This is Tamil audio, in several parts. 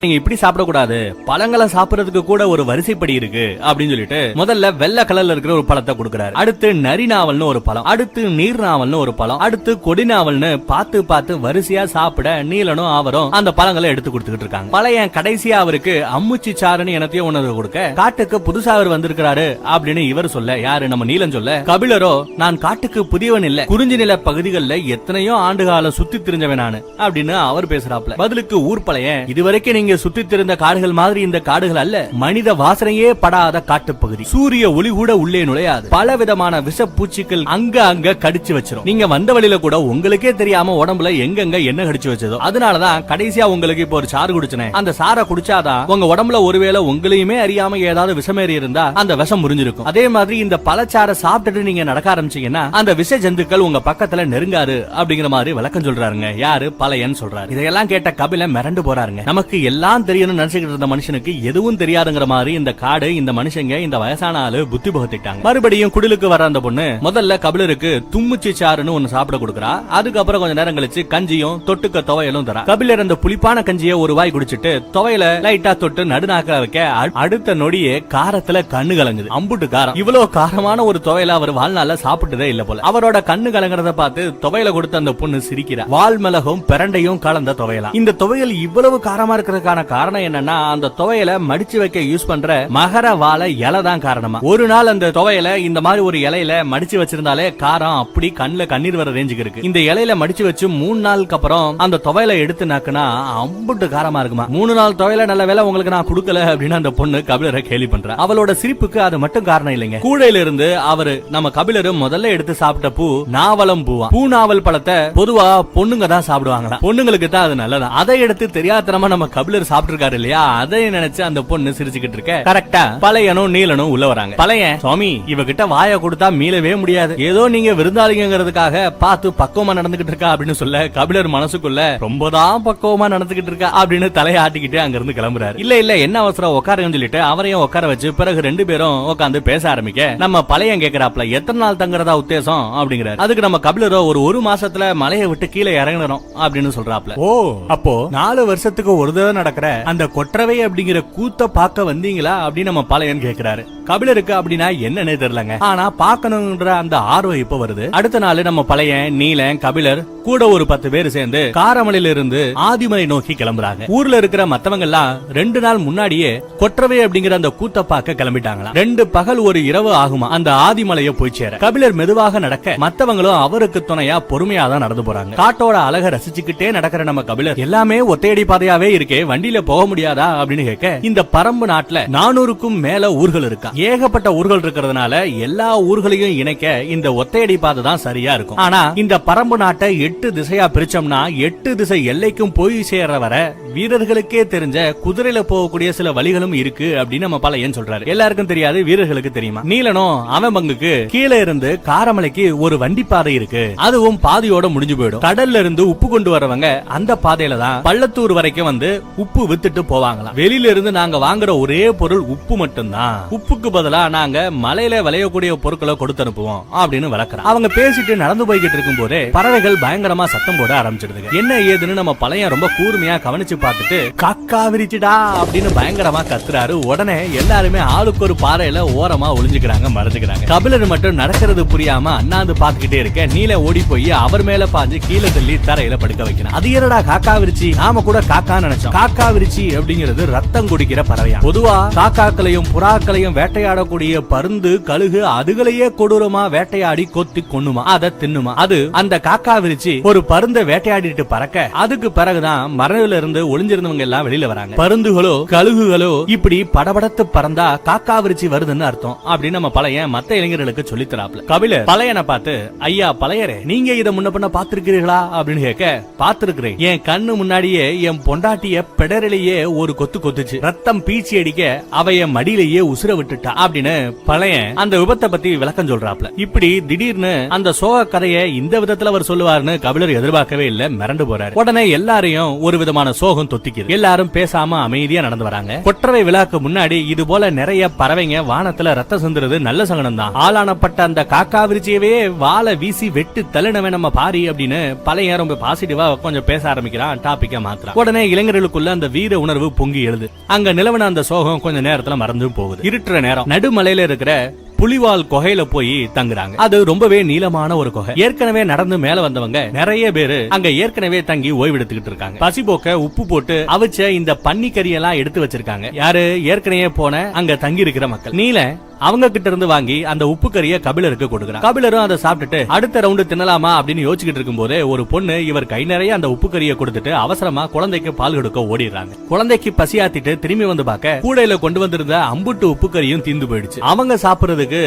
நீங்க இப்படி சாப்பிடக்கூடாது, பழங்களை சாப்பிடறதுக்கு கூட ஒரு வரிசைப்படி இருக்கு அப்படின்னு சொல்லிட்டு முதல்ல வெள்ளை கலர்ல இருக்கிற ஒரு பழத்தை கொடுக்கறாரு. அடுத்து நரி நாவல்னு ஒரு பழம், அடுத்து நீர் நாவல்னு ஒரு பழம், அடுத்து கொடி நாவல்னு பார்த்து பார்த்து வரிசையா சாப்பிட நீலனும் அவரும் அந்த பழங்களை எடுத்து கொடுத்துக்கிட்டு இருக்காங்க. பழைய கடைசியா அவருக்கு அம்முச்சி சாருன்னு எனத்தையும் உணர்வு கொடுக்க, காட்டுக்கு புதுசா அவர் வந்திருக்கிறாரு அப்படின்னு இவர் சொல்ல, யாரு நம்ம நீலன் சொல்ல, கபிலரோ நான் காட்டுக்கு புதியவன் இல்ல, குறிஞ்சி நில பகுதிகளில் எத்தனையோ ஆண்டு காலம் சுத்தி திரிஞ்சவன் நானு அப்படின்னு அவர் பேசுறாப்ல. பதிலுக்கு ஊர் பழைய, இதுவரைக்கும் நீங்க சுத்தி திரிந்த காடுகள் மாதிரி இந்த காடுகள் அல்ல, மனித வாசனையே படாத காட்டுப்பகுதி, சூரிய ஒளி கூட உள்ளே நுழையாது, பல விதமான விஷ பூச்சிகள் அங்க கடிச்சு வச்சிரும், நீங்க வந்த வழியில கூட உங்களுக்கே தெரியாம உடம்புல எங்கெங்க என்ன கடிச்சு வச்சதோ, அதனாலதான் கடைசியா உங்களுக்கு இப்போ ஒரு சாறு குடிச்சனே, அந்த சாரை குடிச்சாதான் உங்க உடம்புல ஒருவேளை உங்களையுமே அறியாம ஏதாவது விஷமேறி இருந்தா அந்த விஷம் முறிஞ்சிருக்கும். அதே மாதிரி இந்த பழச்சாரை சாப்பிட்டுட்டு நீங்க நடக்க ஆரம்பிச்சீங்கன்னா அந்த விஷ ஜந்துக்கள் உங்க பக்கத்துல நெருங்காரு அப்படிங்கிற மாதிரி விளக்கம் சொல்றாருங்க. யாரு? பழையன்னு சொல்றாரு. இதையெல்லாம் கேட்ட கபில மிரண்டு போறாருங்க. நமக்கு எல்லாம் தெரியணும்னு நினைச்சுக்கிட்டு இருந்த மனுஷனுக்கு எதுவும் தெரியாதுங்கிற மாதிரி இந்த காடு, இந்த மனுஷங்க, இந்த வயசான ஆளு புத்தி புகத்திட்டாங்க. மறுபடியும் குடிலுக்கு வர அந்த பொண்ணு முதல்ல கபிலருக்கு தும்முச்சி சாருன்னு ஒன்னு சாப்பிட கொடுக்கறா. அதுக்கப்புறம் கொஞ்ச நேரம் கழிச்சு கஞ்சியும் தொட்டுக்க துவையலும் தரா. கபிலர் அந்த புளிப்பான கஞ்சியை ஒரு வாய் குடிச்சிட்டு துவையல லைட்டா தொட்டு நடுநாக்க வைக்க அடுத்த நொடியே காரத்துல கண்ணு கலங்குது. அம்புட்டு காரம். இவ்வளவு காரமான ஒரு துவையல அவர் வாழ்நாள சாப்பிட்டதே இல்ல போல. அவரோட கண்ணு கலங்குறத பார்த்து துவையல கொடுத்த அந்த பொண்ணு சிரிக்கிறா. வால் மிளகும் பிரண்டையும் கலந்த துவையலா. இந்த துவையல் இவ்வளவு காரமா இருக்கிறதுக்கான காரணம் என்னன்னா, அந்த துவையல மடிச்சு வைக்க யூஸ் பண்ற மகர வாழை இலை தான் காரணமா. ஒரு நாள் அந்த துவையல இந்த மாதிரி ஒரு இலையில மடிச்சு வச்சிருந்தாலே காரம் அப்படி கண்ணுல கண்ணீர் வர ரேஞ்சுக்கு இருக்கு. இந்த இலையில மடிச்சு வச்சு 3 நாளுக்கு அப்புறம் அந்த துவையல எடுத்து நாக்குனா அம்புட்டு காரமா இருக்குமா. 3 நாள் துவையல நல்ல வேலை உங்களுக்கு நான் கொடுக்கல அப்படின்னு அந்த பொண்ணு கபிலரை கேலி பண்றா. அவளோட சிரிப்புக்கு அது மட்டும் காரணம் இல்லைங்க. கூடையில இருந்து அவரு நம்ம கபிலரு முதல்ல எடுத்து சாப்பிட்ட பூ நாவலம் பூவா. பூ நாவல் பழத்தை பொதுவா பொண்ணுங்க தான் சாப்பிடுவாங்க. பொண்ணுங்களுக்கு தான் அது நல்லதா. அதை எடுத்து தெரியாதனமா நம்ம கபிலர் சாப்பிட்டிருக்காரு இல்லையா, அதை நினைச்சு அந்த பொண்ணு சிரிச்சுக்கிட்டு இருக்க கரெக்டா பழையனும் நீலனும் உள்ள வராங்க. பழைய, சுவாமி இவகிட்ட வாய கொடுத்தா மீளவே முடியாது, ஏதோ நீங்க விருந்தாளிங்கிறதுக்காக பார்த்து பக்குவமா நடந்துகிட்டு இருக்கா அப்படின்னு சொல்ல, கபிலர் மனசுக்குள்ள ரொம்பதான் பக்குவமா நடந்துகிட்டு இருக்கா அப்படின்னு தலையாட்டிக்கிட்டு அங்க இருந்து கிளம்புறாரு. இல்ல என்ன அவசரம், உட்காருன்னு சொல்லிட்டு அவரையும் உட்கார வச்சு பிறகு 2 பேரும் உட்காந்து பேச ஆரம்பிக்க, நம்ம பழையன் கேக்குறாப்ல எத்தனை நாள் தங்குறதா உத்தேசம் அப்படிங்கிறாரு. அதுக்கு நம்ம கபிலரோ ஒரு மாசத்துல மலையை விட்டு கீழே இறங்கணும் அப்படின்னு சொல்றாப்ல. ஓ, அப்போ 4 வருஷத்துக்கு ஒரு தடவை நடக்கிற அந்த கொற்றவை அப்படிங்கிற கூத்த பாக்க வந்தீங்களா அப்படின்னு நம்ம பழையன் கேக்குறாரு. கபிலருக்கு அப்படின்னா என்னன்னே தெரியலங்க. ஆனா பாக்கணும்ன்ற அந்த ஆர்வம் இப்ப வருது. அடுத்த நாள் நம்ம பழையன், நீலன், கபிலர் கூட ஒரு 10 பேர் சேர்ந்து காரமலையில இருந்து ஆதிமலை நோக்கி கிளம்புறாங்க. ஊர்ல இருக்கிற மத்தவங்க எல்லாம் 2 நாள் முன்னாடியே கொற்றவை அப்படிங்கிற அந்த கூத்த பாக்க கிளம்பிட்டாங்களா. 2 பகல் ஒரு இரவு ஆகுமா அந்த ஆதிமலையை போய் சேர. கபிலர் மெதுவாக நடக்க மத்தவங்களும் அவருக்கு துணையா பொறுமையா தான் நடந்து போறாங்க. காட்டோட அழக ரசிச்சுக்கிட்டே நடக்கிற நம்ம கபிலர், எல்லாமே ஒத்தையடி பாதையாவே இருக்கே, வண்டியில போக முடியாதா அப்படின்னு கேட்க, இந்த பரம்பு நாட்டுல 400க்கும் மேல ஊர்கள் இருக்கா. ஏகப்பட்ட ஊர்கள் இருக்கிறதுனால எல்லா ஊர்களையும் இணைக்க இந்த ஒத்தையடி பாதை தான் சரியா இருக்கும். ஆனா இந்த பரம்பு நாட்டை 8 திசையா பிரிச்சோம்னா 8 திசை எல்லைக்கும் போய் சேர்ற வர வீரர்களுக்கே தெரிஞ்ச குதிரையில போகக்கூடிய சில வழிகளும் இருக்கு அப்படின்னு நம்ம பழையன் சொல்றாரு. எல்லாருக்கும் தெரியாது, வீரர்களுக்கு தெரியுமா. நீலனும் அவன் பங்குக்கு கீழே இருந்து காரமலைக்கு ஒரு வண்டி பாதை இருக்கு, அதுவும் பாதையோட முடிஞ்சு போயிடும். கடல்ல இருந்து உப்பு கொண்டு வரவங்க அந்த பாதையில தான் பள்ளத்தூர் வரைக்கும் வந்து உப்பு வித்துட்டு போவாங்களாம். வெளியில இருந்து நாங்க வாங்குற ஒரே பொருள் உப்பு மட்டும்தான், உப்புக்கு பதிலா நாங்க மலையில விளையக்கூடிய பொருட்களை கொடுத்து அனுப்புவோம் அப்படின்னு வளர்க்கறோம். அவங்க பேசிட்டு நடந்து போய்கிட்டு இருக்கும் போதே பறவைகள் பயங்கரமா சத்தம் போட ஆரம்பிச்சிடுது. என்ன ஏதுன்னு நம்ம பழையன் ரொம்ப கூர்மையா கவனிச்சு பார்த்துட்டு, காக்கா விரிச்சிடா அப்படின்னு பயங்கரமா கத்துறாரு. உடனே எல்லாருமே ஆளுக்கு ஒரு பாறையில ஓரமா ஒளிஞ்சுக்கிறாங்க, மறைஞ்சுக்கிறாங்க. கபிலர் மட்டும் நடக்கிறது புரியாம அண்ணாந்து பாத்துக்கிட்டே இருக்க, நீல ஓடி போய் அவர் மேல பாஞ்சு கீழே தள்ளி தரையில படுக்க வைக்கணும். அது என்னடா காக்கா விரிச்சி, நாம கூட காக்கா நினைச்சோம். காக்கா விரிச்சி அப்படிங்கிறது ரத்தம் குடிக்கிற பறவையா. பொதுவா காக்காக்களையும் புறாக்களையும் வேட்டையாடக்கூடிய பருந்து, கழுகு அதுகளையே கொடூரமா வேட்டையாடி கொத்தி கொன்னுமா, அதை தின்னுமா. அது அந்த காக்கா விரிச்சி ஒரு பருந்தை வேட்டையாடிட்டு பறக்க, அதுக்கு பிறகுதான் மரணில இருந்து ஒளிஞ்சிருந்தவங்க எல்லாம் வெளியில வராங்க. பருந்துகளோ கழுகுகளோ இப்படி படபடத்து பறந்தா காக்கா விரிச்சி வருதுன்னு அர்த்தம் அப்படின்னு நம்ம பழையன் மத்த இளைஞர்களுக்கு சொல்லித்தராப்ல. கபிலர் பழையனை பார்த்து, ஐயா பழையரே, நீங்க இதை முன்ன பண்ண பாத்திருக்கிறீர்களா அப்படின்னு கேட்க, பாத்திருக்கிறேன், என் கண்ணு முன்னாடியே என் பொண்டாட்டிய பெடரிலேயே ஒரு கொத்து கொத்துச்சு, ரத்தம் பீச்சி அடிக்க அவ என் மடியிலேயே உசுர விட்டுட்டா அப்படின்னு பழையன் அந்த விபத்தை பத்தி விளக்கம் சொல்றாப்ல. இப்படி திடீர்னு அந்த சோக கதையை இந்த விதத்துல அவர் சொல்லுவாருன்னு கபிலர் எதிர்பார்க்கவே இல்ல, மிரண்டு போறாரு. உடனே எல்லாரையும் ஒரு விதமான சோகம் தொத்திக்குது. எல்லாரும் பேசாம அமைதியா நடந்து வராங்க. கொற்றவை விழாக்கு முன்னாடி இது போல நிறைய பறவைங்க வானத்துல ரத்த சிந்துறது நல்ல சகனம் தான். ஆளானப்பட்ட அந்த காக்கா விரிச்சியவே வாழை வீசி வெட்டு தள்ளினவன் நம்ம பாரி அப்படின்னு பழைய ரொம்ப பாசிட்டிவா கொஞ்சம் பேச ஆரம்பிக்கிறான், டாபிக்கா மாத்திரம். உடனே இளைஞர்களுக்குள்ள மனசுக்குள்ள அந்த வீர உணர்வு பொங்கி எழுது. அங்க நிலவன அந்த சோகம் கொஞ்ச நேரத்துல மறந்து போகுது. இருட்டுற நேரம் நடுமலையில இருக்கிற புலிவால் குகையில போய் தங்குறாங்க. அது ரொம்பவே நீளமான ஒரு குகை. ஏற்கனவே நடந்து மேல வந்தவங்க நிறைய பேரு அங்க ஏற்கனவே தங்கி ஓய்வெடுத்துக்கிட்டு இருக்காங்க. பசி போக்க உப்பு போட்டு அவிச்ச இந்த பன்னிக்கறி எல்லாம் எடுத்து வச்சிருக்காங்க. யாரு ஏற்கனவே போன அங்க தங்கி இருக்கிற மக்கள். நீல அவங்க கிட்ட இருந்து வாங்கி அந்த உப்பு கறிய கபிலருக்கு கொடுக்குறாங்க. கபிலரும் அதை சாப்பிட்டுட்டு அடுத்த ரவுண்டு தின்னலாமா அப்படின்னு யோசிச்சுட்டு இருக்கும் போது ஒரு பொண்ணு இவர் கை நிறைய அந்த உப்பு கறியை கொடுத்துட்டு அவசரமா குழந்தைக்கு பால் கொடுக்க ஓடிடுறாங்க. குழந்தைக்கு பசியாத்திட்டு திரும்பி வந்து பார்க்க கூடையில கொண்டு வந்திருந்த அம்புட்டு உப்பு கறியும் தீந்து போயிடுச்சு. அவங்க சாப்பிடுறதுக்கு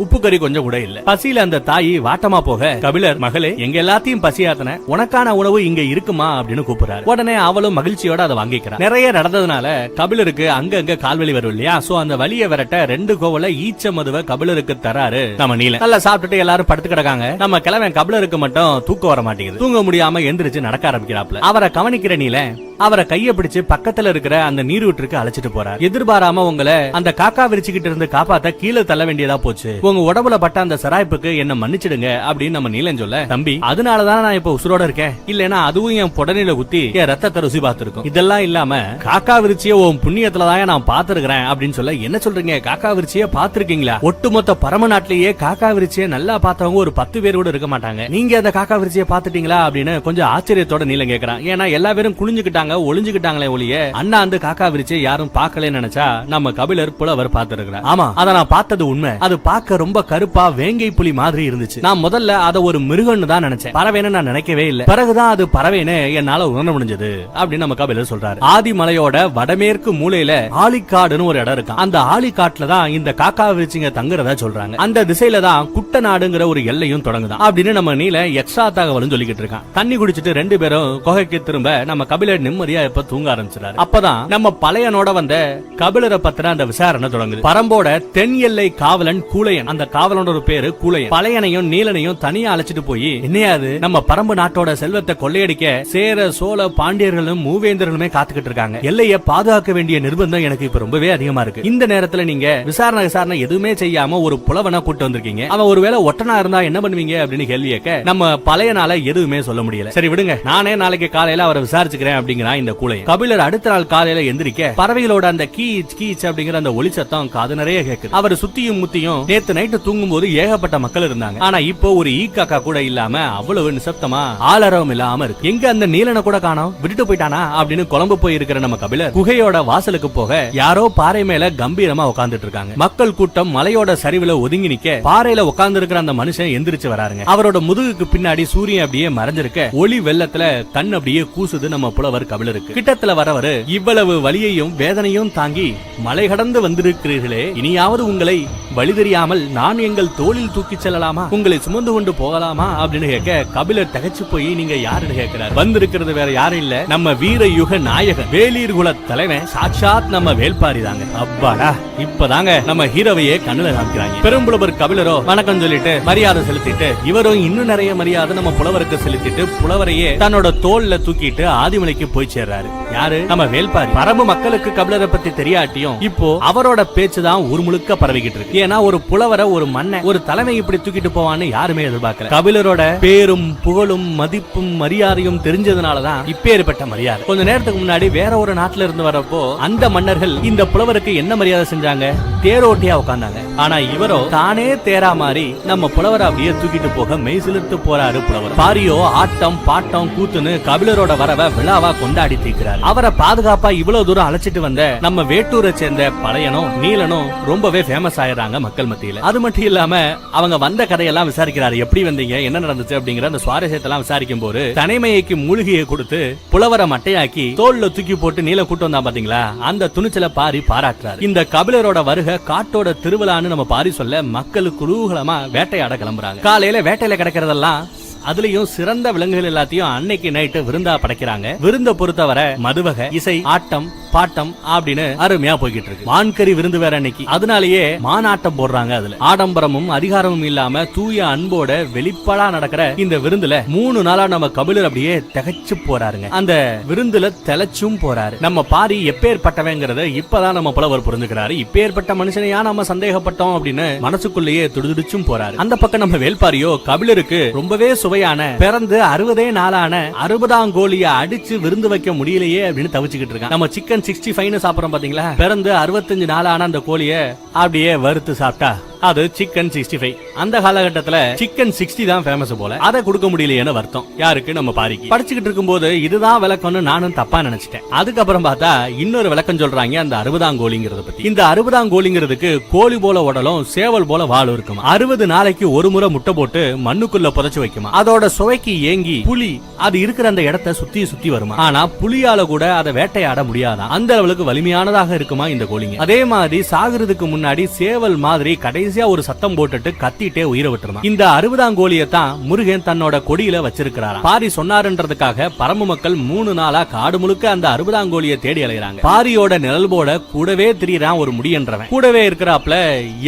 உப்பு கறி கொஞ்சம் கூட இல்ல. பசியில அந்த தாயி வாட்டமா போக கபிலர், மகளே எங்க எல்லாத்தையும் பசியாத்தன, உனக்கான உணவு இங்க இருக்குமா அப்படின்னு கூப்பிடுறாரு. உடனே அவளும் மகிழ்ச்சியோட அதை வாங்கிக்கிறான். நிறைய நடந்ததுனால கபிலருக்கு அங்க கால்வலி வரும் இல்லையா, சோ அந்த வலியை விரட்ட 2 கோவல ஈச்ச மதுவை கபிலருக்கு தராரு நம்ம நீலன். நல்லா சாப்பிட்டுட்டு எல்லாரும் படுத்து கிடக்காங்க. நம்ம கிழவன் கபிலருக்கு மட்டும் தூக்கம் வர மாட்டேங்குது. தூங்க முடியாம எந்திரிச்சு நடக்க ஆரம்பிக்கிறாப்ல. அவரை கவனிக்கிற நீலன் அவரை கைய பிடிச்சு பக்கத்துல இருக்கிற அந்த நீரூற்றுக்கு அழைச்சிட்டு போறாரு. எதிர்பாராம உங்களை அந்த காக்கா விரிச்சுக்கிட்டு இருந்து காப்பாத்த கீழே தள்ள வேண்டியதா போச்சு. உங்க உடம்புல பட்ட அந்த சராய்ப்புக்கு என்ன மன்னிச்சிடுங்க அப்படின்னு நம்ம நீலன் சொல்ல, தம்பி அதனாலதான் நான் இப்ப உசுரோட இருக்கேன், இல்லனா அதுவும் என் புடனில குத்தி என் ரத்தத்தை ருசி பார்த்திருக்கும். இதெல்லாம் இல்லாம காக்கா விரிச்சிய உன் புண்ணியத்துலதான் நான் பாத்துருக்கிறேன் அப்படின்னு சொல்ல, என்ன சொல்றீங்க, காக்கா விரிச்சிய பாத்திருக்கீங்களா? ஒட்டுமொத்த பரம நாட்டிலேயே காக்கா விரிச்சிய நல்லா பார்த்தவங்க ஒரு 10 பேர் கூட இருக்க மாட்டாங்க. நீங்க அந்த காக்கா விரிச்சிய பாத்துட்டீங்களா அப்படின்னு கொஞ்சம் ஆச்சரியத்தோட நீலன் கேக்குறான். ஏன்னா எல்லா பேரும் குளிஞ்சுக்கிட்டாங்க, ஒளிஞ்சுக்கிட்டாங்களே ஒளிய அண்ணா அந்த காக்கா விரிச்சு யாரும் பார்க்கலன்னு நினைச்சா நம்ம கபிலர் புலவர் பார்த்திருக்கிறார். ஆமா, அத நான் பார்த்தது உண்மை. அது பார்க்க ரொம்ப கருப்பா வேங்கை புலி மாதிரி இருந்துச்சு. நான் முதல்ல அத ஒரு மிருகன்னு தான் நினைச்சேன், பறவைன்னு நான் நினைக்கவே இல்லை. பிறகுதான் அது பறவைன்னு என்னால உணர முடிஞ்சது அப்படின்னு நம்ம கபிலர் சொல்றாரு. ஆதிமலையோட வடமேற்கு மூலையில ஆலிக்காடுன்னு ஒரு இடம் இருக்கு. அந்த ஆலிக்காட்டுல தான் இந்த காக்கா விரிச்சிங்க தங்குறதா சொல்றாங்க. அந்த திசையில தான் குட்டநாடுங்கிற ஒரு எல்லையும் தொடங்குதான் அப்படின்னு நம்ம நீல எக்ஸ்ட்ரா தகவலும் சொல்லிக்கிட்டு இருக்கான். தண்ணி குடிச்சிட்டு 2 பேரும் குகைக்கு திரும்ப நம்ம கபிலர் நிம்மதியா இப்ப தூங்க ஆரம்பிச்சாரு. அப்பதான் நம்ம பழையனோட வந்த கபிலரை பத்தின அந்த விசாரணை தொடங்குது. பரம்போட தென் எல்லை காவலன் கூலையன், அந்த காவலனோட பேரு கூலையன், பழையனையும் நீலனையும் தனியா அழைச்சிட்டு போய், என்னையாது நம்ம பரம்பு நாட்டோட செல்வத்தை கொள்ளையடிக்க சேர சோழ பாண்டியர்களும் மூவேந்தர்களுமே காத்துக்கிட்டு இருக்காங்க. எல்லையை பாதுகாக்க வேண்டிய நிர்பந்தம் எனக்கு இப்ப ரொம்பவே அதிகமா இருக்கு. இந்த நேரத்துல நீங்க விசாரணை எதுவுமே செய்யாம ஒரு புலவனை கூட்டு வந்திருக்கீங்க. அவன் ஒருவேளை ஒட்டனா இருந்தா என்ன பண்ணுவீங்க அப்படின்னு கேள்வி கேட்க நம்ம பழையனால எதுவுமே சொல்ல முடியல. சரி விடுங்க, நானே நாளைக்கு காலையில அவரை விசாரிச்சுக்கிறேன் அப்படிங்கிறான் இந்த கூலையன். கபிலர் அடுத்த நாள் காலையில எந்திரிக்க பறவைகளோட அந்த கீச் கீச் அப்படிங்கிற அந்த ஒலி சத்தம் காது நிறைய கேக்குது. அவர் சுத்தியும் முத்தியும் நேத்து நைட்டு தூங்கும் போது ஏகப்பட்ட மக்கள் இருந்தாங்க. ஆனா இப்போ ஒரு ஈ காக்கா கூட இல்லாம அவ்வளவு நிசப்தமா ஆளரவம் இல்லாம இருக்கு. எங்க அந்த நீலனை கூட காணோம், விட்டுட்டு போயிட்டானா அப்படின்னு குழம்பு போய் இருக்கிற நம்ம கபிலர் குகையோட வாசலுக்கு போக யாரோ பாறை மேல கம்பீரமா உட்கார்ந்துட்டு இருக்காங்க. மக்கள் கூட்டம் மலையோட சரிவுல ஒதுங்கி நிக்க பாறையில உட்கார்ந்து இருக்கிற அந்த மனுஷன் எந்திரிச்சு வராருங்க. அவரோட முதுகுக்கு பின்னாடி சூரியன் அப்படியே மறைஞ்சிருக்க ஒளி வெள்ளத்துல கண் அப்படியே கூசுது நம்ம புலவர் கபிலருக்கு. கிட்டத்துல வரவரு, இவ்வளவு வலியையும் வேதனையும் தாங்கி மலை கடந்து வந்திருக்கிறீர்களே, இனியாவது உங்களை வழி தெரியாமல் நான் எங்கள் தோளில் தூக்கி செல்லலாமா, உங்களை சுமந்து கொண்டு போகலாமா அப்படின்னு கேட்க கபிலர் தகச்சு போய், நீங்க யாருன்னு கேட்கிறார். வந்திருக்கிறது வேற யாரும் இல்ல, நம்ம வீர யுக நாயகன் வேலீர் குல தலைவன் சாட்சாத் நம்ம வேல்பாரி தாங்க. அப்பாடா, இப்பதாங்க நம்ம ஹீரோவையே கண்ணுல காமிக்கிறாங்க. பெரும்புலவர் கபிலரோ வணக்கம் சொல்லிட்டு மரியாதை செலுத்திட்டு, இவரும் இன்னும் நிறைய மரியாதை நம்ம புலவருக்கு செலுத்திட்டு புலவரையே தன்னோட தோல்ல தூக்கிட்டு ஆதிமலைக்கு போய் சேர்றாரு. யாரு? நம்ம வேல்பாரி. பரம்பு மக்களுக்கு கபிலரை பத்தி தெரியாட்டியும் இப்போ அவரோட பேச்சுதான் ஊர் முழுக்க பரவிக்கிட்டு இருக்கு. ஏன்னா ஒரு புலவரை, ஒரு மன்ன, ஒரு தலைமை இப்படி தூக்கிட்டு போவான்னு யாருமே எதிர்பார்க்கல. கபிலரோட பேரும் புகழும் மதிப்பும் மரியாதையும் தெரிஞ்சதுனாலதான் இப்பேற்பட்ட மரியாதை. கொஞ்ச நேரத்துக்கு முன்னாடி வேற ஒரு நாட்டுல இருந்து வரப்போ அந்த மன்னர்கள் இந்த புலவருக்கு என்ன மரியாதை செஞ்சாங்க? தேரோட்டியா உட்கார்ந்தாங்க. ஆனா இவரோ தானே தேரா மாதிரி நம்ம புலவரை அப்படியே தூக்கிட்டு போக மெய் சிலிர்த்து போறாரு புலவர். பாரியோ ஆட்டம் பாட்டம் கூத்துன்னு கபிலரோட வரவை விழாவா கொண்டாடி தீர்க்கிறார். அவரை பாதுகாப்பா இவ்வளவு தூரம் அழைச்சிட்டு வந்த நம்ம வேட்டூரை சேர்ந்த பழையனும் நீலனும் ரொம்பவே ஃபேமஸ் ஆயிடுறாங்க மக்கள் மத்தியில. அது மட்டும் இல்லாம அவங்க வந்த கதையெல்லாம் விசாரிக்கிறாரு. எப்படி வந்தீங்க, என்ன நடந்துச்சு அப்படிங்கிற அந்த சுவாரஸ்யத்தெல்லாம் விசாரிக்கும் போது தனிமைக்கு மூலிகையை கொடுத்து புலவரை மட்டையாக்கி தோல்ல தூக்கி போட்டு நீல கூட்டம் வந்தா பாத்தீங்களா, அந்த துணிச்சல பாரி பாராட்டுறாரு. இந்த கபிலரோட வருகை காட்டோட திருவிழான்னு நம்ம பாரி சொல்ல மக்கள் குதூகலமா வேட்டையாட கிளம்புறாங்க. காலையில வேட்டையில கிடைக்கிறதெல்லாம், அதுலயும் சிறந்த விலங்குகள் எல்லாத்தையும் அன்னைக்கு நைட்டு விருந்தா படைக்கிறாங்க. விருந்த பொறுத்தவரை மதுவகை, இசை, ஆட்டம், பாட்டம் அப்படின்னு அருமையா போய்கிட்டு இருக்கு. மான்கறி விருந்து வேற அன்னைக்கு, அதனாலேயே மானாட்டம் போடுறாங்க. அதுல ஆடம்பரமும் அதிகாரமும் இல்லாம தூய அன்போட வெளிப்பாடா நடக்கிற இந்த விருந்துல 3 நாளா நம்ம கபிலர் அப்படியே திகைச்சு போறாருங்க. அந்த விருந்துல தெளச்சும் போறாரு. நம்ம பாரி எப்பேற்பட்டவங்கிறத இப்பதான் நம்ம புலவர் புரிஞ்சுக்கிறாரு. இப்பேற்பட்ட மனுஷனையா நம்ம சந்தேகப்பட்டோம் அப்படின்னு மனசுக்குள்ளேயே துடிதுடிச்சும் போறாரு. அந்த பக்கம் நம்ம வேல்பாரியோ கபிலருக்கு ரொம்பவே சுவையான பிறந்து 60 நாளான 60ஆம் கோழிய அடிச்சு விருந்து வைக்க முடியலையே அப்படின்னு தவிச்சுக்கிட்டு இருக்கான். நம்ம சிக்கன் 65 சாப்பிடுறோம் பாத்தீங்களா, பிறந்து 65 நாளான அந்த கோழிய அப்படியே வறுத்து சாப்பிட்டா அது சிக்கன் 65. அந்த காலகட்டத்துல சிக்கன் 60 தான் ஃபேமஸ் போல, அதை கொடுக்க முடியலையேன்னு வருத்தம் யாருக்கு, நம்ம பாரிக்கு. படிச்சுக்கிட்டு இருக்கும்போது இதுதான் விளக்கம்னு நானும் தப்பா நினைச்சிட்டேன். அதுக்கப்புறம் பார்த்தா இன்னொரு விளக்கம் சொல்றாங்க அந்த 60ஆம் கோழிங்கிறத பத்தி. இந்த 60ஆம் கோழிங்கிறதுக்கு கோழி போல உடலும் சேவல் போல வால் இருக்குமா. 60 நாளைக்கு ஒரு முறை முட்டை போட்டு மண்ணுக்குள்ள புதைச்சு வைக்குமா. அதோட சுவைக்கு ஏங்கி புலி அது இருக்கிற அந்த இடத்தை சுத்தி சுத்தி வருமா. ஆனா புலியால கூட அதை வேட்டையாட முடியாதான், அந்த அளவுக்கு வலிமையானதாக இருக்குமா இந்த கோழிங்க. அதே மாதிரி சாகுறதுக்கு முன்னாடி சேவல் மாதிரி கடைசியா ஒரு சத்தம் போட்டுட்டு கத்திட்டே உயிரை விட்டுருமா. இந்த 60ஆம் கோழியை தான் முருகன் தன்னோட கொடியில வச்சிருக்கிறாராம். பாரி சொன்னாருன்றதுக்காக பரம்பு மக்கள் 3 நாளா காடு முழுக்க அந்த 60ஆம் கோழியை தேடி அலையறாங்க. பாரியோட நிழல் போட கூடவே திரியறான் ஒரு முடியன்றவன். கூடவே இருக்கிறாப்ல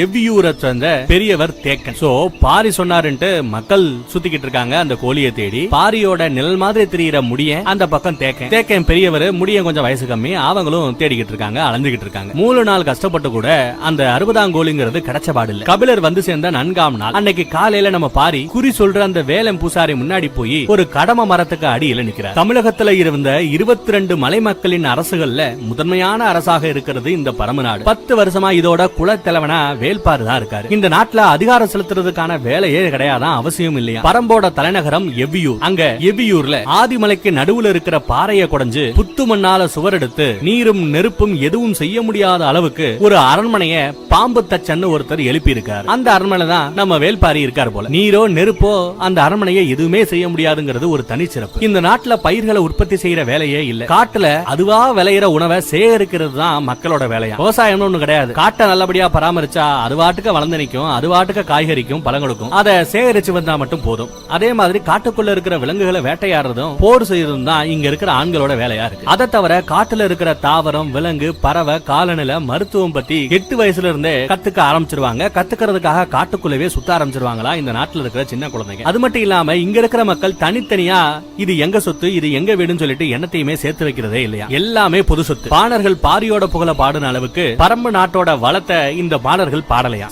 எவ்வியூரை சேர்ந்த பெரியவர் தேக்கன். சோ பாரி சொன்னாருன்ட்டு மக்கள் சுத்திக்கிட்டு இருக்காங்க அந்த கோழியை தேடி. பாரியோட நிழல் மாதிரி திரியற முடிய அந்த பக்கம் தேக்கன். தேக்கன் பெரியவர், முடிய கொஞ்சம் வயசு கம்மி, அவங்களும் தேடிக்கிட்டு இருக்காங்க, அலைஞ்சுகிட்டு இருக்காங்க. 3 நாள் கஷ்டப்பட்டு கூட அந்த 60ஆம் கோழிங்கிறது கிடைச்ச பாடு. கபிலர் வந்து சேர்ந்த 4ஆம் நாள் அன்னைக்கு காலையில நம்ம பாரி குறி சொல்ற அந்த வேலம் பூசாரி முன்னாடி போய் ஒரு கடம மரத்துக்கு அடியில நிக்கிறார். தமிழகத்துல இருந்த 22 மலை மக்களின் அரசுகள்ல முதன்மையான அரசாக இருக்கிறது இந்த பரம்பு நாடு. 10 வருஷமா இதோட குலத்தலைவனா வேல்பாரி தான் இருக்காரு. இந்த நாட்டுல அதிகாரம் செலுத்துறதுக்கான வேலையே கிடையாதான், அவசியம் இல்லையா. பரம்போட தலைநகரம் எவ்வியூர். அங்க எவ்வியூர்ல ஆதிமலைக்கு நடுவுல இருக்கிற பாறையை குடைஞ்சு புத்து மண்ணால சுவர் எடுத்து நீரும் நெருப்பும் எதுவும் செய்ய முடியாத அளவுக்கு ஒரு அரண்மனைய பாம்பு தச்சன்னு ஒருத்தர் எழுப்பி இருக்கார். அந்த அரண்மனை தான் நம்ம வேல்பாரி இருக்கார் போல. நீரோ நெருப்போ அந்த அரண்மனையை எதுவுமே செய்ய முடியாதுங்கிறது ஒரு தனி சிறப்பு. இந்த நாட்டுல பயிர்களை உற்பத்தி செய்யற வேலையே இல்ல. காட்டுல அதுவா விளையிற உணவை சேகரிக்கிறது தான் மக்களோட வேலையா. விவசாயம் ஒண்ணு கிடையாது. காட்டை நல்லபடியா பராமரிச்சா அது வாட்டுக்கு வளர்ந்து நிக்கும், அது வாட்டுக்கு காய்கறிக்கும் பழங்களுக்கும். அதை சேகரிச்சு வந்தா மட்டும் போதும். அதே மாதிரி காட்டுக்குள்ள இருக்கிற விலங்குகளை வேட்டையாடுறதும் போர் செய்யறதும் தான் இங்க இருக்கிற ஆண்களோட வேலையா இருக்கு. அதை தவிர காட்டுல இருக்கிற தாவரம், விலங்கு, பறவை, காலநிலை, மருத்துவம் பத்தி 8 வயசுல இருந்தே கத்துக்க ஆரம்பிச்சிருவாங்க. கத்துக்கிறதுக்காக காட்டுக்குள்ளவே சுத்த ஆரம்பிச்சிருவாங்களா இந்த நாட்டுல இருக்கிற சின்ன குழந்தைங்க. அது மட்டும் இல்லாம இங்க இருக்கிற மக்கள் தனித்தனியா இது எங்க சொத்து, இது எங்க வீடுன்னு சொல்லிட்டு என்னத்தையுமே சேர்த்து வைக்கிறதே இல்லையா. எல்லாமே பொது சொத்து. பாணர்கள் பாரியோட புகழ பாடுன அளவுக்கு பரம்பு நாட்டோட வளத்தை இந்த பாணர்கள் பாடலையா.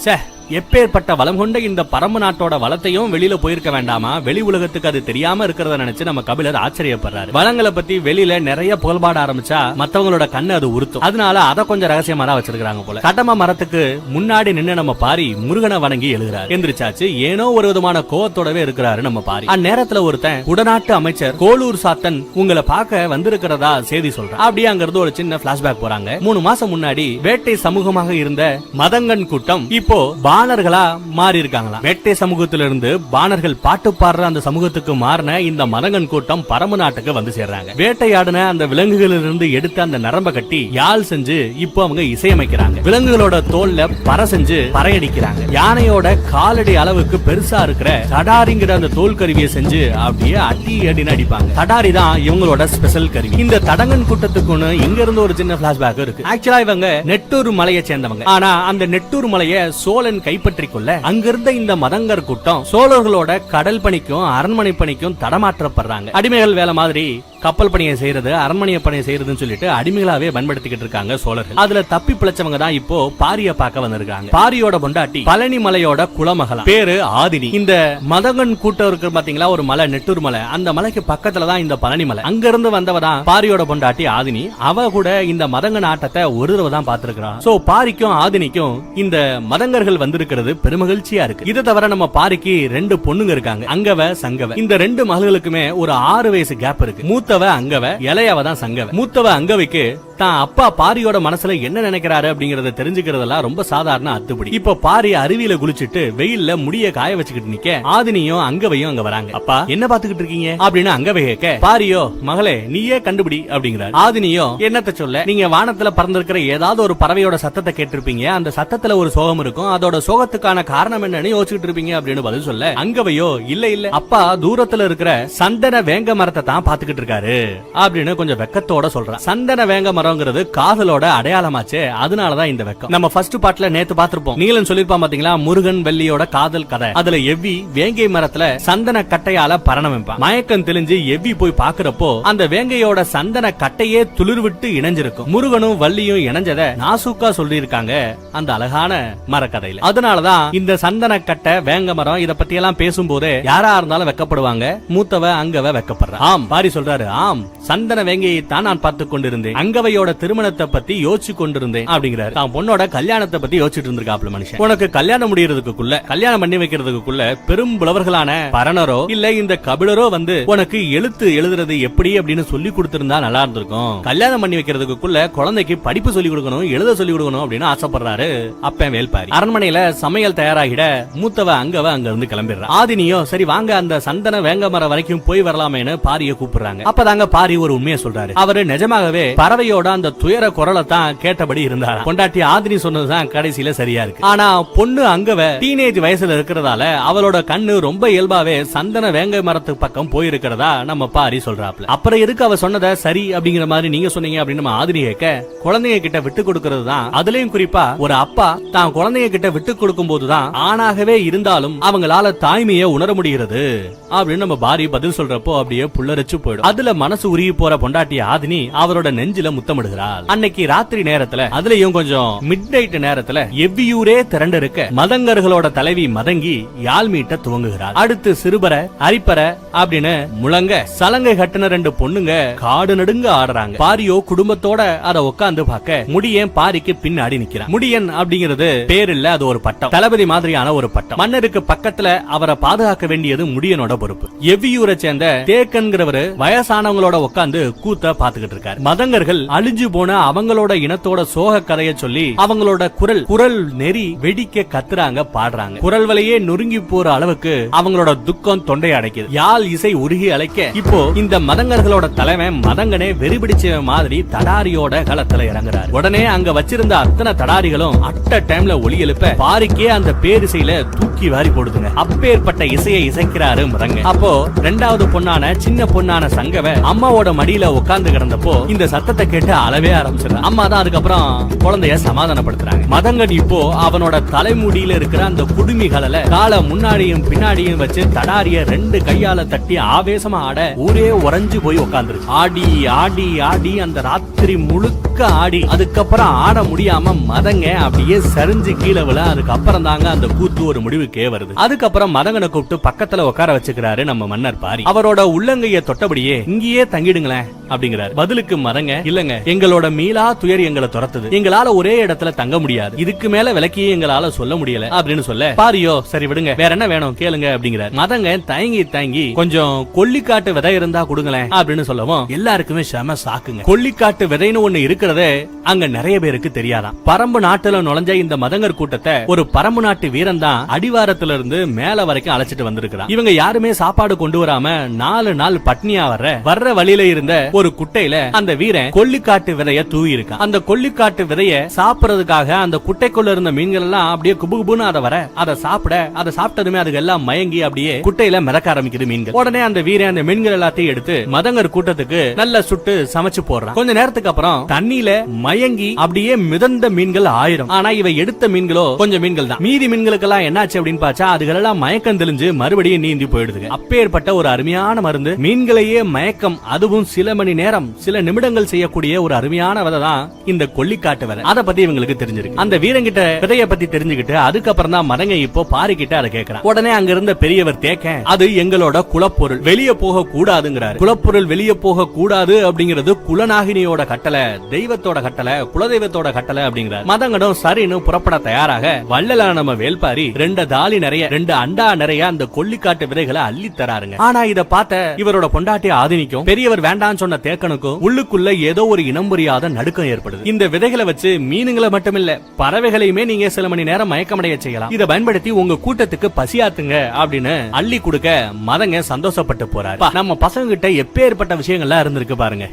எப்பேற்பட்ட வளம் கொண்ட இந்த பரம்பு நாட்டோட வளத்தையும் வெளியில போயிருக்க வேண்டாமா, வெளி உலகத்துக்கு அது தெரியாம இருக்கிறத நினைச்சு நம்ம கபிலர் ஆச்சரியப்படுறாரு. வளங்களை பத்தி வெளியில நிறைய புகழ்பாட ஆரம்பிச்சா மத்தவங்களோட கண்ணு அது உறுத்தும். அதனால அதை கொஞ்சம் ரகசியமா தான் வச்சிருக்காங்க போல. கடம மரத்துக்கு முன்னாடி நின்று நம்ம பாரி முருகனை வணங்கி எழுதுறாரு. எந்திரிச்சாச்சு, ஏனோ ஒரு விதமான கோவத்தோடவே இருக்கிறாரு நம்ம பாரி. அந்நேரத்துல ஒருத்தன் குடநாட்டு அமைச்சர் கோலூர் சாத்தன் உங்களை பார்க்க வந்திருக்கிறதா செய்தி சொல்றான். அப்படியே அங்க இருந்து ஒரு சின்ன பிளாஷ்பேக் போறாங்க. 3 மாசம் முன்னாடி வேட்டை சமூகமாக இருந்த மதங்கன் கூட்டம் இப்போ பாணர்களா மாறி இருக்காங்களா. வேட்டை சமூகத்திலிருந்து பாணர்கள் பாட்டு பாடுற அந்த சமூகத்துக்கு மாறின இந்த மதங்கன் கூட்டம் பரம்பு நாட்டுக்கு வந்து சேர்றாங்க. வேட்டையாடின அந்த விலங்குகளிலிருந்து எடுத்து அந்த நரம்ப கட்டி யாழ் செஞ்சு இப்போ அவங்க இசையமைக்கிறாங்க. விலங்குகளோட தோல்ல பற செஞ்சு பறையடிக்கிறாங்க. யானையோட காலடி அளவுக்கு பெருசா இருக்கிற தடாரிங்கிற அந்த தோல் கருவியை செஞ்சு அப்படியே அடி அடின்னு அடிப்பாங்க. தடாரி தான் இவங்களோட ஸ்பெஷல் கருவி. இந்த தடங்கன் கூட்டத்துக்குன்னு இங்க இருந்து ஒரு சின்ன பிளாஷ்பேக் இருக்கு. ஆக்சுவலா இவங்க நெட்டூர் மலையை சேர்ந்தவங்க. ஆனா அந்த நெட்டூர் மலையை சோழன் கைப்பற்றிக் கொள்ள அங்கிருந்த இந்த மதங்கர் கூட்டம் சோழர்களோட கடல் பணிக்கும் அரண்மனை பணிக்கும் தடமாற்றப்படுறாங்க. அடிமைகள் வேலை மாதிரி கப்பல் பணியை செய்யறது, அரண்மனை பணியை செய்யறதுன்னு சொல்லிட்டு அடிமைகளாவே பயன்படுத்திக்கிட்டு இருக்காங்க சோழர்கள். அதுல தப்பி பிழைச்சவங்க தான் இப்போ பாரிய பார்க்க வந்திருக்காங்க. பாரியோட பொண்டாட்டி பழனி மலையோட குலமகளா, பேரு ஆதினி. இந்த மதங்கன் கூட்டம் இருக்கு பாத்தீங்களா, ஒரு மலை நெட்டூர் மலை, அந்த மலைக்கு பக்கத்துல தான் இந்த பழனி மலை. அங்க இருந்து வந்தவ தான் பாரியோட பொண்டாட்டி ஆதினி. அவ கூட இந்த மதங்கன் ஆட்டத்தை ஒரு தடவை தான் பாத்துருக்கான். சோ பாரிக்கும் ஆதினிக்கும் இந்த மதங்கர்கள் வந்திருக்கிறது பெருமகிழ்ச்சியா இருக்கு. இதை தவிர நம்ம பாரிக்கு 2 பொண்ணுங்க இருக்காங்க, அங்கவ சங்கவ. இந்த 2 மகளுக்குமே ஒரு 6 வயசு கேப் இருக்கு. மூத்தவ அங்கவ, இளையவ தான் சங்கவ. மூத்தவ அங்கவைக்கு தான் அப்பா பாரியோட மனசுல என்ன நினைக்கிறாரு அப்படிங்கறத தெரிஞ்சுக்கிறதெல்லாம் ரொம்ப சாதாரண அத்துப்படி. இப்ப பாரி அருவியில குளிச்சிட்டு வெயில்ல முடிய காய வச்சுக்கிட்டு நிக்க ஆதினியும் அங்கவையும் அங்க வராங்க. அப்பா என்ன பாத்துக்கிட்டு இருக்கீங்க அப்படின்னு அங்கவை கேட்க, பாரியோ மகளே நீயே கண்டுபிடி அப்படிங்கிறார். ஆதினியோ என்னத்த சொல்ல, நீங்க வானத்துல பறந்திருக்கிற ஏதாவது ஒரு பறவையோட சத்தத்தை கேட்டிருப்பீங்க, அந்த சத்தத்துல ஒரு சோகம் இருக்கும், அதோட சோகத்துக்கான காரணம் என்னன்னு யோசிச்சுட்டு இருப்பீங்க அப்படின்னு பதில் சொல்ல, அங்கவையோ இல்ல இல்ல அப்பா தூரத்துல இருக்கிற சந்தன வேங்க மரத்தை தான் பாத்துக்கிட்டு இருக்காரு அப்படின்னு கொஞ்சம் வெக்கத்தோட சொல்றான். சந்தன வேங்க மரம் மரம்ங்கிறது காதலோட அடையாளமாச்சே, அதனாலதான் இந்த வெக்கம். நம்ம ஃபர்ஸ்ட் பார்ட்ல நேத்து பாத்திருப்போம், நீலன் சொல்லிருப்பான் பாத்தீங்களா, முருகன் வெள்ளியோட காதல் கதை. அதுல எவ்வி வேங்கை மரத்துல சந்தன கட்டையால பரணம் வைப்பான். மயக்கம் தெளிஞ்சு எவ்வி போய் பாக்குறப்போ அந்த வேங்கையோட சந்தன கட்டையே துளிர் விட்டு இணைஞ்சிருக்கும். முருகனும் வள்ளியும் இணைஞ்சத நாசூக்கா சொல்லி இருக்காங்க அந்த அழகான மரக்கதையில. அதனாலதான் இந்த சந்தன கட்டை வேங்க மரம் இத பத்தி எல்லாம் பேசும்போது யாரா இருந்தாலும் வெக்கப்படுவாங்க. மூத்தவ அங்கவ வெக்கப்படுறா. ஆம், பாரி சொல்றாரு, ஆம் சந்தன வேங்கையை தான் நான் பார்த்து கொண்டிருந்தேன், அங்கவையோட திருமணத்தை பத்தி யோசிச்சு கொண்டிருந்தேன் அப்படிங்கிறாரு. தான் பொண்ணோட கல்யாணத்தை பத்தி யோசிச்சுட்டு இருந்திருக்காப்ல மனுஷன். உனக்கு கல்யாணம் முடியறதுக்குள்ள, கல்யாணம் பண்ணி வைக்கிறதுக்குள்ள பெரும் புலவர்களான பரணரோ இல்ல இந்த கபிலரோ வந்து உனக்கு எழுத்து எழுதுறது எப்படி அப்படின்னு சொல்லி கொடுத்திருந்தா நல்லா இருந்திருக்கும். கல்யாணம் பண்ணி வைக்கிறதுக்குள்ள குழந்தைக்கு படிப்பு சொல்லி கொடுக்கணும், எழுத சொல்லி கொடுக்கணும் அப்படின்னு ஆசைப்படுறாரு அப்பன் வேல்பாரி. அரண்மனையில சமையல் தயாராகிட மூத்தவ அங்கவ அங்க இருந்து கிளம்பிடுறா. ஆதினியோ சரி வாங்க அந்த சந்தன வேங்க மரம் வரைக்கும் போய் வரலாமேன்னு பாரிய கூப்பிடுறாங்க. அப்பதாங்க பாரி ஒரு உண்மையை சொல்றாரு. அவரு நிஜமாகவே பறவையோட அந்த துயர குரலை தான் கேட்டபடி இருந்தாரா. பொண்டாட்டி ஆதினி சொன்னதுதான் கடைசியில சரியா இருக்கு. ஆனா பொண்ணு அங்கவ டீனேஜ் வயசுல இருக்கிறதால அவளோட கண்ணு ரொம்ப இயல்பாவே சந்தன வேங்கை மரத்துக்கு பக்கம் போயிருக்கிறதா நம்ம பாரி சொல்றாப்ல. அப்புறம் எதுக்கு அவ சொன்னதை சரி அப்படிங்கிற மாதிரி நீங்க சொன்னீங்க அப்படின்னு நம்ம ஆதினி கேட்க, குழந்தைங்க கிட்ட விட்டு கொடுக்கிறது தான், அதுலயும் குறிப்பா ஒரு அப்பா தான் குழந்தைங்க கிட்ட விட்டு கொடுக்கும் போதுதான் ஆணாகவே இருந்தாலும் அவங்களால தாய்மையை உணர முடிகிறது அப்படின்னு நம்ம பாரி பதில் சொல்றப்போ அப்படியே புல்லரிச்சு போயிடும். அதுல மனசு உருகி போற பொண்டாட்டி ஆதினி அவரோட நெஞ்சில முத்தமிடுகிறாள். அன்னைக்கு ராத்திரி நேரத்துல, அதுலயும் கொஞ்சம் மிட் நைட் நேரத்துல எவ்வியூரே திரண்டு இருக்க மதங்கர்களோட தலைவி மதங்கி யாழ் மீட்ட துவங்குகிறாள். அடுத்து சிறுபர அரிப்பர அப்படின்னு முழங்க சலங்கை கட்டின ரெண்டு பொண்ணுங்க காடு நடுங்க ஆடுறாங்க. பாரியோ குடும்பத்தோட அத உட்கார்ந்து பார்க்க முடியன் பாரிக்கு பின்னாடி நிக்கிறான். முடியன் அப்படிங்கிறது பேர் இல்ல, அது ஒரு பட்டம், தளபதி மாதிரியான ஒரு பட்டம். மன்னருக்கு பக்கத்துல அவரை பாதுகாக்க வேண்டியது முடியனோட பொறுப்பு. எவ்வியூரை சேர்ந்த தேக்கன்கிறவரு வயசானவங்களோட உட்கார்ந்து கூத்த பாத்துக்கிட்டு இருக்காரு. மதங்கர்கள் அழிஞ்சு போன அவங்களோட இனத்தோட சோக கதைய சொல்லி அவங்களோட குரல் நெறி வெடிக்க கத்துறாங்க, பாடுறாங்க. குரல் வலையே நொறுங்கி போற அளவுக்கு அவங்களோட துக்கம் தொண்டை அடைக்குது. யாழ் இசை உருகி அழைக்க இப்போ இந்த மதங்கர்களோட தலைவன் மதங்கனே வெறிபிடிச்ச மாதிரி தடாரியோட களத்துல இறங்குறாரு. உடனே அங்க வச்சிருந்த அத்தனை தடாரிகளும் அட்ட டைம்ல ஒலி எழுப்ப பாரிக்கே அந்த பேரிசையில தூக்கி வாரி போடுதுங்க. அப்பேற்பட்ட இசையை இசைக்கிறாரு மதங்க. அப்போ ரெண்டாவது பொண்ணான சின்ன பொண்ணான சங்கவ அம்மாவோட மடியில உட்கார்ந்து கிடந்தப்போ இந்த சத்தத்தை கேட்டு அளவே ஆரம்பிச்சிடறாங்க. அம்மா தான் அதுக்கப்புறம் குழந்தைய சமாதானப்படுத்துறாங்க. மதங்கன் இப்போ அவனோட தலைமுடியில இருக்கிற அந்த குடுமிகள காலை முன்னாடியும் பின்னாடியும் வச்சு தடாரிய ரெண்டு கையால தட்டி ஆவேசமா ஆட ஊரே உறைஞ்சு போய் உட்கார்ந்து ஆடி ஆடி ஆடி அந்த ராத்திரி முழுக்க ஆடி அதுக்கப்புறம் ஆட முடியாம மதங்க அப்படியே சரிஞ்சு கீழே விழ. அதுக்கப்புறம் தாங்க அந்த கூத்து ஒரு முடிவுக்கே வருது. அதுக்கப்புறம் மதங்கனை கூப்பிட்டு பக்கத்துல உட்கார வச்சுக்கிறாரு நம்ம மன்னர் பாரி. அவரோட உள்ளங்கைய தொட்டபடியே இங்கேயே தங்கிடுங்களேன் அப்படிங்கிறாரு. பதிலுக்கு மதங்க, இல்லங்க எங்களோட மீளா துயர் எங்களை துரத்துது, எங்களால ஒரே இடத்துல தங்க முடியாது, இதுக்கு மேல விளக்கியே எங்களால சொல்ல முடியல அப்படின்னு சொல்ல பாரியோ சரி விடுங்க வேற என்ன வேணும் கேளுங்க அப்படிங்கிறார். மதங்க தயங்கி கொஞ்சம் கொல்லிக்காட்டு விதை இருந்தா கொடுங்களேன் அப்படின்னு சொல்லவும் எல்லாருக்குமே செம சாக்குங்க. கொல்லிக்காட்டு விதைன்னு ஒண்ணு இருக்கிறதே அங்க நிறைய பேருக்கு தெரியாதான். பரம்பு நாட்டுல நுழைஞ்ச இந்த மதங்கர் கூட்டத்தை ஒரு பரம்பு நாட்டு வீரன் தான் அடிவாரத்துல இருந்து மேல வரைக்கும் அழைச்சிட்டு வந்திருக்கிறான். இவங்க யாருமே சாப்பாடு கொண்டு வராம 4 நாள் பட்னியா வர்ற வழியில இருந்த ஒரு குட்டையில அந்த வீரன் கொல்லிக்காட்டு விதைய தூவி இருக்கான். அந்த கொல்லிக்காட்டு விதைய சாப்பிடுறதுக்காக அந்த குட்டைக்குள்ள இருந்த மீன்கள் எல்லாம் அப்படியே குபுகுபுன்னு அதை சாப்பிட்டதுமே அதுக்கு எல்லாம் மயங்கி அப்படியே குட்டையில மிதக்க ஆரம்பிக்குது மீன்கள். உடனே அந்த வீரன் அந்த மீன்கள் எல்லாத்தையும் எடுத்து மதங்கர் கூட்டத்துக்கு நல்ல சுட்டு சமைச்சு போடுறான். கொஞ்ச நேரத்துக்கு அப்புறம் தண்ணியில மயங்கி அப்படியே மிதந்த மீன்கள் 1000. ஆனா இவ எடுத்த மீன்களோ கொஞ்சம் மீன்கள் தான். மீதி மீன்களுக்கெல்லாம் என்னாச்சு அப்படின்னு பார்த்தா அதுகளெல்லாம் மயக்கம் தெளிஞ்சு மறுபடியும் நீந்தி போயிடுது. அப்பேற்பட்ட ஒரு அருமையான மருந்து, மீன்களையே மயக்கம், அதுவும் சில மணி நேரம் சில நிமிடங்கள் செய்யக்கூடிய ஒரு அருமையான விதை தான் இந்த கொல்லிக்காட்டு விதை. அதை பத்தி இவங்களுக்கு தெரிஞ்சிருக்கு. அந்த வீரங்கிட்ட விதைய பத்தி தெரிஞ்சுக்கிட்டு அதுக்கப்புறம் தான் மதங்க இப்போ பாரிக்கிட்ட அதை கேட்கறான். உடனே அங்க இருந்த பெரியவர் தேக்க, அது எங்களோட குலப்பொருள், வெளியே போக கூடாதுங்கிறாரு. குலப்பொருள் வெளியே போக கூடாது அப்படிங்கிறது குலநாகினியோட கட்டளை, தெய்வத்தோட கட்டளை, குலதெய்வத்தோட கட்டளை அப்படிங்கிறார். மதங்கடும் சரின்னு புறப்பட தயாராக வள்ளலான நம்ம வேல்பாரி 2 தாலி நிறைய 2 அண்டா நிறைய அந்த கொல்லிக்காட்டு விதைகளை அள்ளி தராருங்க. ஆனா இத பார்த்த இவரோட பொண்டாட்டி ஆதினிக்கும் பெரியவர் வேண்டான்னு சொன்ன தேக்கனுக்கும் உள்ளுக்குள்ள ஏதோ ஒரு இனம் புரியாத நடுக்கம் ஏற்படுது. இந்த விதைகளை வச்சு மீனுங்களை மட்டுமில்ல பறவைகளையுமே நீங்க சில மணி நேரம் மயக்கமடைய செய்யலாம், இதை பயன்படுத்தி உங்க கூட்டத்துக்கு பசியாத்துங்க அப்படின்னு அள்ளி கொடுக்க மதங்க சந்தோஷப்பட்டு போறாரு. நம்ம பசங்க கிட்ட எப்பேற்பட்ட விஷயங்கள்லாம் இருந்திருக்கு பாருங்க,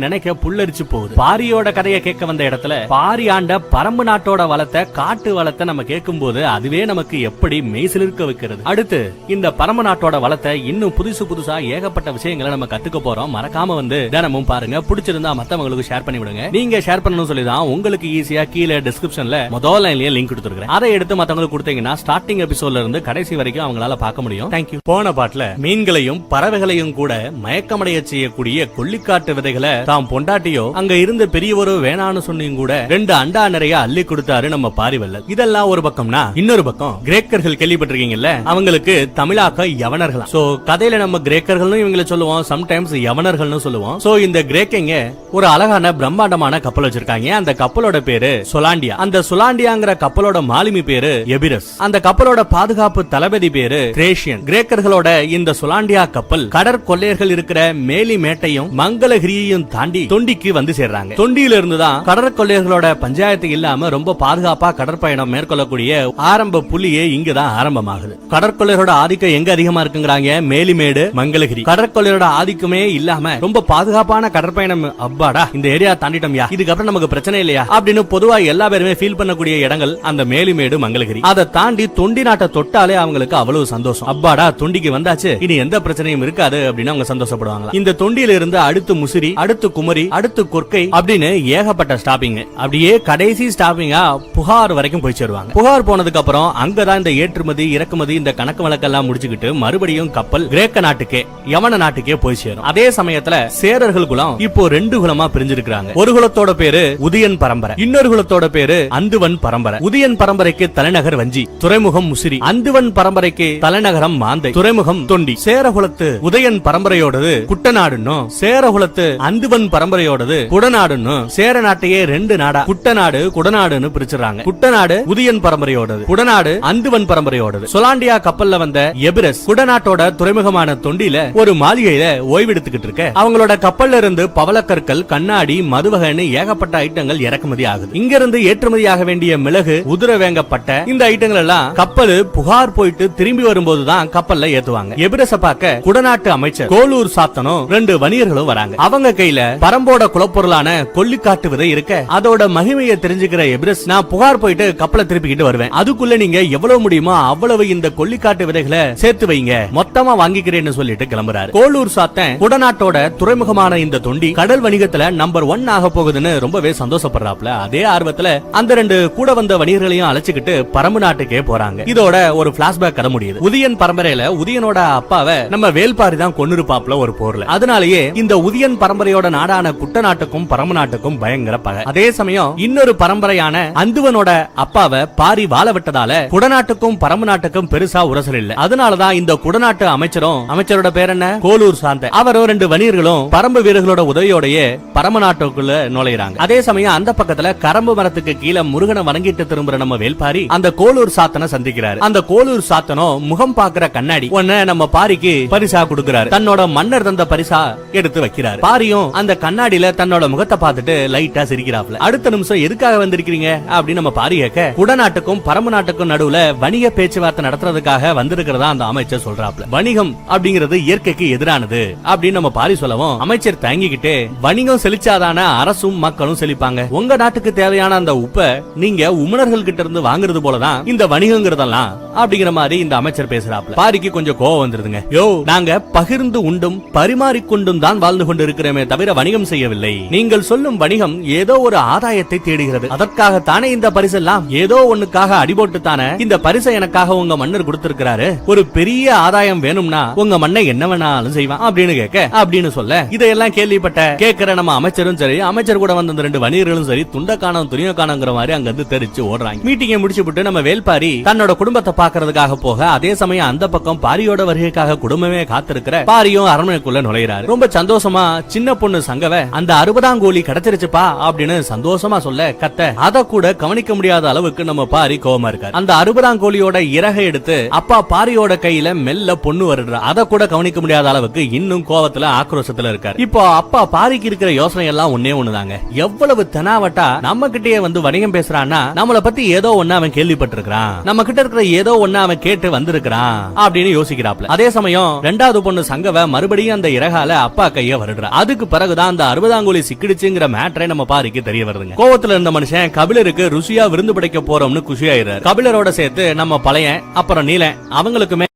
நினைக்க புல்லரிச்சு போகுது. பாரியோட கதையை கேட்க வந்த இடத்துல பாரி ஆண்ட பரம்பு நாட்டோட வளத்தை காட்டு வளத்தை நம்ம கேட்கும் போது அதுவே நமக்கு எப்படி மெய்சிலிருக்க வைக்கிறது. அடுத்து இந்த பரம்பு நாட்டோட வளத்தை இன்னும் புதுசா ஏகப்பட்ட விஷயங்களை நம்ம கத்துக்க போறோம். மறக்காம வந்து தினமும் பாருங்க. பிடிச்சிருந்தா மத்தவங்களுக்கு ஷேர் பண்ணி விடுங்க. நீங்க ஷேர் பண்ணணும்னு சொல்லி தான் உங்களுக்கு ஈஸியா கீழே டிஸ்கிரிப்ஷன்ல முதல் லைன்லயே லிங்க் கொடுத்துருக்கேன். அதை எடுத்து மத்தவங்களுக்கு கொடுத்தீங்கன்னா ஸ்டார்டிங் எபிசோட்ல இருந்து கடைசி வரைக்கும் அவங்களால பார்க்க முடியும். தேங்க்யூ. போன பாட்டுல மீன்களையும் பறவைகளையும் கூட மயக்கமடைய செய்யக்கூடிய கொல்லிக்காட்டு விதைகளை தாம் பொண்டாட்டியோ அங்க இருந்து பெரியவரோ வேணான்னு சொன்னியும் கூட 2 அண்டா நிறைய அள்ளி கொடுத்தாரு நம்ம பாரிவல்லல். இதெல்லாம் ஒரு பக்கம்னா இன்னொரு பக்கம் கிரேக்கர்கள் கேள்விப்பட்டிருக்கீங்கல்ல, அவங்களுக்கு தமிழாக்க யவனர்கள். சோ கதையில நம்ம கிரேக்கர்கள்னு இவங்களை சொல்லுவோம், சம்டைம்ஸ் யவனர்கள்னு சொல்லுவோம். சோ இந்த கிரேக்கங்க ஒரு அழகான பிரம்மாண்டமான கப்பல் வச்சிருக்காங்க. அந்த கப்பலோட பேரு சொலாண்டியா. அந்த சொலாண்டியாங்கிற கப்பலோட மாலுமி பேரு எபிரஸ். அந்த கப்பலோட பாதுகாப்பு தளபதி பேரு கிரேஷியன். கிரேக்கர்களோட இந்த சொலாண்டியா கப்பல் கடற்கொள்ளையர்கள் இருக்கிற மேலி மேட்டையும் மங்களகிரியையும் தாண்டி தொண்டிக்கு வந்து சேர்றாங்க. தொண்டியில இருந்துதான் கடற்கொள்ளையர்களோட பஞ்சாயத்து இல்லாம ரொம்ப பாதுகாப்பா கடற்பயணம் மேற்கொள்ளக்கூடிய ஆரம்ப புள்ளியே இங்கதான் ஆரம்பமாகுது. கடற்கொள்ளையரோட ஆதிக்கம் எங்க அதிகமா இருக்குங்கிறாங்க, மேலிமேடு மங்களகிரி. கடற்கொள்ளையரோட ஆதிக்கமே இல்லாம ரொம்ப பாதுகாப்பான கடற்பயணம். அப்பாடா இந்த ஏரியா தாண்டிட்டோம்யா, இதுக்கப்புறம் நமக்கு பிரச்சனை இல்லையா அப்படின்னு பொதுவா எல்லா பேருமே ஃபீல் பண்ணக்கூடிய இடங்கள் அந்த மேலிமேடு மங்களகிரி. அதை தாண்டி தொண்டி நாட்டை தொட்டாலே அவங்களுக்கு அவ்வளவு சந்தோஷம். அப்பாடா தொண்டிக்கு வந்தாச்சு, இனி எந்த பிரச்சனையும் இருக்காது அப்படின்னு அவங்க சந்தோஷப்படுவாங்க. இந்த தொண்டியில இருந்து அடுத்து முசிறி, அடுத்து குமரி, அடுத்து கொர்க்கை அப்படின்னு ஏகப்பட்ட ஸ்டாப்பிங். அப்படியே கடைசி ஸ்டாப்பிங்கா புகார் வரைக்கும் போய் சேருவாங்க. புகார் போனதுக்கு அப்புறம் அங்கதான் இந்த ஏற்றுமதி இறக்குமதி இந்த கணக்கு வழக்கெல்லாம் முடிச்சுக்கிட்டு மறுபடியும் கப்பல் கிரேக்க நாட்டுக்கே யவன நாட்டுக்கே போய் சேரும். அதே சமயத்துல சேரர்கள் குலம் இப்போ 2 குலமா பிரிஞ்சிருக்காங்க. ஒரு குலத்தோட பேரு உதயன் பரம்பரை, இன்னொரு குலத்தோட பேரு அந்துவன் பரம்பரை. உதயன் பரம்பரைக்கு தலைநகர் வஞ்சி, துறைமுகம் முசிறி. அந்துவன் பரம்பரைக்கு தலைநகரம் மாந்தை, துறைமுகம் தொண்டி. சேரகுலத்து உதயன் பரம்பரையோடது குட்டநாடுன்னு, சேரகுலத்து அந்துவன் பரம்பரையோடது குடநாடுன்னு சேர நாட்டையே 2 நாடா குட்டநாடு குடநாடுன்னு பிரிச்சுறாங்க. குட்டநாடு உதயன் பரம்பரையோடது, குடநாடு அந்துவன் பரம்பரையோடது. சொலாண்டியா கப்பல்ல வந்த எபிரஸ் குடநாட்டோட துறைமுகமான தொண்டியில ஒரு மாளிகையில ஓய்வெடுத்துக்கிட்டு இருக்க அவங்களோட கப்பல்ல இருந்து பவளக்கற்கள், கண்ணாடி, மதுவகைன்னு ஏகப்பட்ட ஐட்டங்கள் இறக்குமதி ஆகுது. இங்க இருந்து ஏற்றுமதியாக வேண்டிய மிளகு, உதிர வேங்கப்பட்ட இந்த ஐட்டங்கள் எல்லாம் கப்பல் புகார் போயிட்டு திரும்பி வரும்போதுதான் கப்பல்ல ஏத்துவாங்க. எபிரஸ பார்க்க குடநாட்டு அமைச்சர் கோலூர் சாத்தனும் 2 வணிகர்களும் வராங்க. அவங்க கையில பரம்போட குலப்பொருளான கொல்லிக்காட்டு விதை இருக்க அதோட மகிமையை தெரிஞ்சுக்கிற எபிரஸ், நான் புகார் போயிட்டு கப்பலை திருப்பிக்கிட்டு வருவேன், அதுக்குள்ள நீங்க எவ்வளவு முடியுமோ அவ்வளவு இந்த கொல்லிக்காட்டு விதைகளை சேர்த்து வைங்க, மொத்தமா வாங்கிக்கிறேன்னு சொல்லிட்டு கிளம்புறாரு. கோலூர் சாத்தன் குடநாட்டோட துறைமுகமான இந்த தொண்டி கடல் வணிகத்துல நம்பர் 1 ஆக போகுதுன்னு ரொம்பவே சந்தோஷப்படுறாப்ல. அதே ஆர்வத்துல அந்த 2 கூட வந்த வணிகர்களையும் அழைச்சுக்கிட்டு பரம்பு நாட்டுக்கே போறாங்க. இதோட ஒரு பிளாஷ்பேக் கதை முடியுது. உதயன் பரம்பரையில உதயனோட அப்பாவை நம்ம வேல்பாரி தான் கொன்னிருப்பாப்ல ஒரு போர்ல. அதனாலேயே இந்த உதயன் பரம்பரையோட நாடான குட்டநாட்டுக்கும் பரம்பு நாட்டுக்கும் பயங்கர பகை. அதே சமயம் இன்னொரு பரம்பரையான அந்துவனோட அப்பாவை பாரி வாழ விட்டதால குடநாட்டுக்கும் பரம்பு நாட்டுக்கும் பெருசா உரசல் இல்ல. அதனாலதான் இந்த குடநாட்டு அமைச்சரும், அமைச்சரோட பேர் என்ன, கோலூர் சாந்த, அவரும் 2 வணிகர்களும் பரம்பு வீரர்களோட உதவியோடய பரம்பு நாட்டுக்குள்ள நுழையிறாங்க. அதே சமயம் அந்த பக்கத்துல கரம்பு மரத்துக்கு கீழே முருகனை வணங்கிட்டு திரும்புற நம்ம வேல்பாரி அந்த கோலூர் சாத்தனை சந்திக்கிறாரு. அந்த கோலூர் சாத்தனோ முகம் பாக்குற கண்ணாடி ஒன்ன நம்ம பாரிக்கு பரிசா கொடுக்கிறாரு. தன்னோட மன்னர் தந்த பரிசா எடுத்து வைக்கிறாரு. பாரியும் அந்த கண்ணாடியில தன்னோட முகத்தை பார்த்துட்டு லைட்டா சிரிக்கிறாப்ல. அடுத்த நிமிஷம் எதுக்காக வந்திருக்கீங்க அப்படின்னு நம்ம பாரி கேட்க, குடநாட்டுக்கும் பரம்பு நாட்டுக்கும் நடுவுல வணிக பேச்சுவார்த்தை நடத்துறதுக்காக வந்திருக்கிறதா அந்த அமைச்சர் சொல்றாப்ல. வணிகம் அப்படிங்கிறது இயற்கைக்கு எதிரானது அப்படின்னு நம்ம பாரி சொல்லவும் அமைச்சர் தயங்கிக்கிட்டே, வணிகம் செழிச்சாதான அரசும் மக்களும் செழிப்பாங்க, உங்க நாட்டுக்கு தேவையான அந்த உப்ப நீங்க உமணர்கள் கிட்ட இருந்து வாங்குறது போலதான் இந்த வணிகங்கிறதெல்லாம் அப்படிங்கிற மாதிரி இந்த அமைச்சர் பேசுறாப்ல. பாரிக்கு கொஞ்சம் கோவம் வந்துருதுங்க. யோ, நாங்க பகிர்ந்து உண்டும் பரிமாறிக்கொண்டும் தான் வாழ்ந்து கொண்டு இருக்கிறோமே தவிர வணிகம் செய்யவில்லை. நீங்கள் சொல்லும் வணிகம் ஏதோ ஒரு ஆதாயத்தை தேடுகிறது, அதற்காக தானே இந்த பரிசெல்லாம், ஏதோ ஒண்ணுக்காக அடிபோட்டு தானே இந்த பரிசை எனக்காக உங்க மன்னர் கொடுத்திருக்கிறாரு, ஒரு பெரிய ஆதாயம் வேணும்னா உங்க மன்னை என்ன வேணாலும் செய்வான் அப்படின்னு கேட்க, அப்படின்னு சொல்ல இதையெல்லாம் கேள்விப்பட்ட கேட்கிற நம்ம அமைச்சரும் சரி, அமைச்சர் கூட வந்த 2 வணிகர்களும் சரி, துண்ட காணம் துணிய காணங்கிற மாதிரி அங்க இருந்து தெரிச்சு ஓடுறாங்க. மீட்டிங்கை முடிச்சு விட்டு நம்ம வேல்பாரி தன்னோட குடும்பத்தை பாக்குறதுக்காக போக, அதே சமயம் அந்த பக்கம் பாரியோட வருகைக்காக குடும்பமே காத்திருக்கிற பாரியும் அரண்மனைக்குள்ள நுழையிறாரு. ரொம்ப சந்தோஷமா சின்ன பொண்ணு சங்கவ அந்த 60ஆம் கோழி கிடைச்சிருச்சுப்பா அப்படின்னு சந்தோஷமா சொல்ல கத்த, அத கூட கவனிக்க முடியாத அளவுக்கு நம்ம பாரி கோவமா இருக்காரு. அந்த 60ஆம் கோழியோட இறகை எடுத்து அப்பா பாரியோட கையில மெல்ல பொண்ணு வருடுற, அத கூட கவனிக்க முடியாத அளவுக்கு இன்னும் கோவத்துல ஆக்ரோஷத்துல இருக்காரு. இப்போ அப்பா பாரிக்கு இருக்கிற யோசனை எல்லாம் ஒன்னே ஒண்ணுதாங்க, எவ்வளவு தெனாவட்டா நம்ம கிட்டே வந்து வணிகம் பேசுறான்னா நம்மள பத்தி ஏதோ ஒண்ணு அவன் கேள்விப்பட்டிருக்கான், நம்ம கிட்ட இருக்கிற ஏதோ ஒண்ணு அவன் கேட்டு வந்திருக்கிறான் அப்படின்னு யோசிக்கிறாப்ல. அதே சமயம் 2வது பொண்ணு சங்கவ மறுபடியும் அந்த இறகால அப்பா கைய வருடுறா. அதுக்கு பிறகுதான் அந்த 60ஆம் கோழி சிக்கிடுச்சுங்கிற மேட்டரை நம்ம பாரிக்கு தெரிய வருதுங்க. கோவத்துல இருந்த மனுஷன் கபிலருக்கு ருசியா விருந்து படைக்க போறோம்னு குஷியாயிராரு. கபிலரோட சேர்த்து நம்ம பழைய அப்புறம் நீலன் அவங்களுக்குமே